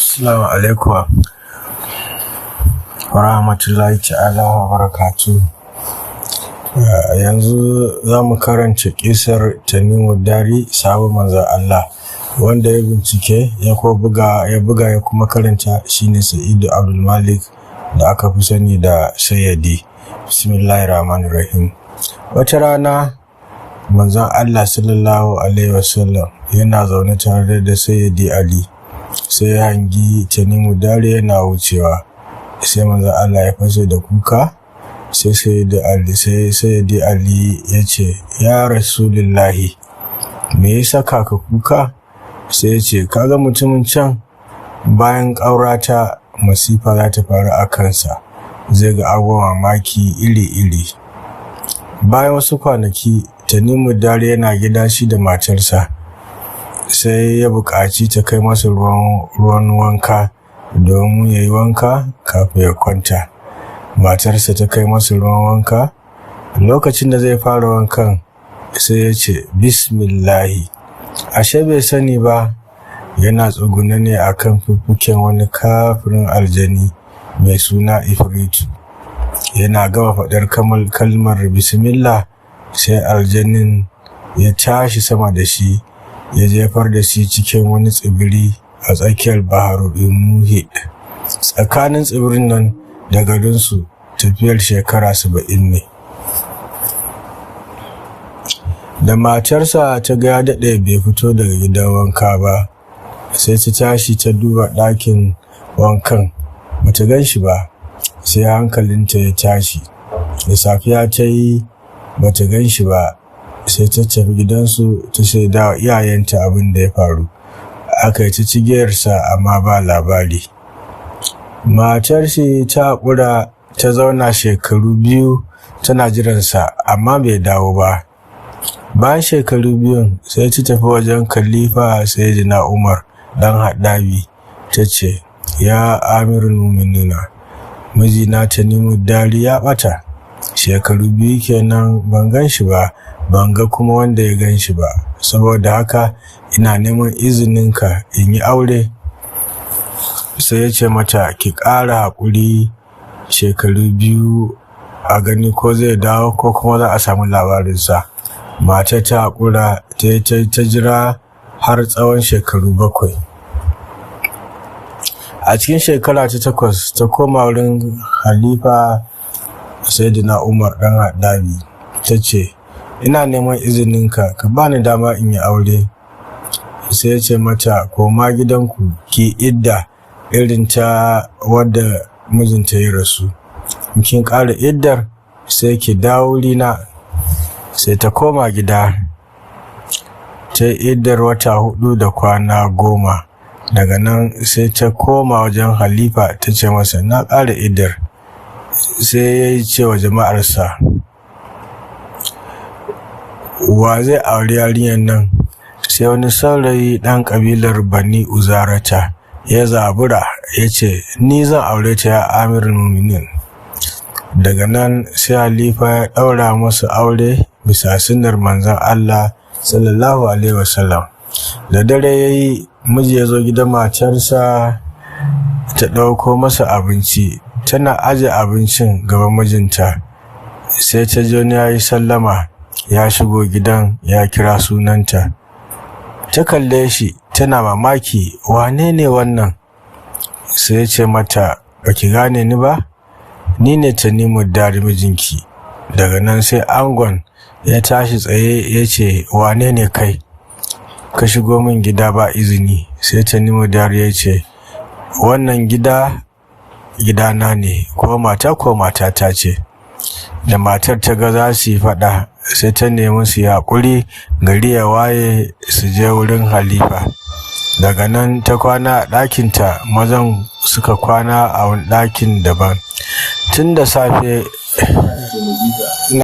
Assalamu alaikum wa rahmatullahi ta'ala wa barakatuh. Yanzu za mu karanta ƙisar Tanimu Dari, sabon manzon Allah, wanda ya bincike ya buga ya kuma karanta shine Sa'idu Abdulmalik da aka fi sani da Sayyadi. Bismillahirrahmanirrahim. Wata rana manzon Allah sallallahu alaihi wasallam yana zaune tare da Sayyidi Ali, sai ya hangi Tanimu Dari yana wucewa, sai manzon Allah ya fashe da kuka. Sai Sayyidi Ali ya ce, ya Rasulullahi, me ya saka ka kuka? Sai ya ce, kaga mutumin can, bayan ƙaurata masifa za ta faru a kansa, zai ga abubuwan mamaki iri-iri. Bayan wasu kwanaki, Tanimu Dari yana gida shi da matarsa, sai ya buƙaci ta kai masa ruwan wanka domin ya yi wanka kafin ya kwanta. Matarsa ta kai masa ruwan wanka. Lokacin da zai fara wankan, sai ya ce bismillahi. Ashe bai sani ba, yana tsugune ne a kan fiffiken wani kafirin aljani mai suna Ifritu. Yana gama faɗar kalmar bismillah, sai aljanin ya tashi sama da shi, ya jefar da shi cikin wani tsibiri a tsakiyar Baharul Muhit. Tsakanin tsibirin nan da garinsu tafiyar shekara 70 ne. Da matarsa ta ga ya daɗe bai fito daga gidan wanka ba, sai ta tashi ta duba ɗakin wankan, bata gan shi ba. Sai hankalinta ya tashi. Da safiya ta yi bata gan shi ba, sai ta tafi gidansu ta shaida wa iyayenta abin da ya faru. Aka yi ta cigiyarsa amma ba labari. Matar shi ta haƙura, ta zauna shekaru 2 tana jiransa amma bai dawo ba. Bayan shekaru 2 sai ta tafi wajen Khalifa Sayyidina Umar dan Haɗabi, ta ce, ya Amirul Mu'minina, mijina Tanimu Dari ya ɓata. Shekaru 2 kenan ban gan shi ba, ban ga kuma wanda ya gan shi ba, saboda haka ina neman izininka in yi aure. Sai ya ce mata, ki ƙara haƙuri shekaru 2 a gani ko zai dawo ko kuma za a samu labarinsa. Matar ta haƙura ta jira har tsawon shekaru 7. A cikin shekara ta 8 ta koma wurin Khalifa Sayyidina Umar dan Haɗabi, ta ce, ina neman izininka ka bani dama in yi aure. Sai ya ce mata, koma gidanku ki idda irin ta wadda mijinta ya rasu. In kin ƙara iddar sai ki dawo wurina. Sai ta koma gida, ta yi iddar wata 4 da kwana 10. Daga nan sai ta koma wajen Khalifa ta ce masa, na ƙara iddar. Sai ya yi cewa jama'arsa, wa zai auri yarinyar nan? Sai wani saurayi ɗan ƙabilar Bani Uzarata ya zabura ya ce, ni zan aure ta, ya Amirul Mu'minin. Daga nan sai Khalifa ya ɗaura masa aure bisa sunnar manzon Allah sallallahu alaihi wasallam. Da dare yayi, miji ya zo gidan matarsa ta ɗauko masa abinci. Tana aje abincin gaban mijinta, sai ta ji wani ya yi sallama, ya shigo gidan ya kira sunanta. Ta kalle shi tana mamaki, wane ne wannan? Sai ya ce mata, baki gane ni ba? Ni ne Tanimu Dari mijinki. Daga nan sai angon ya tashi tsaye ya ce, wane ne kai? Ka shigo min gida ba izini. Sai Tanimu Dari ya ce, wannan gidana ne, ko matata ce. Da matar ta ga za su yi faɗa, sai ta nemi su yi haƙuri, gari ya waye su je wurin Khalifa. Daga nan ta kwana a ɗakinta, mazan suka kwana a wani ɗakin daban. Tun da safe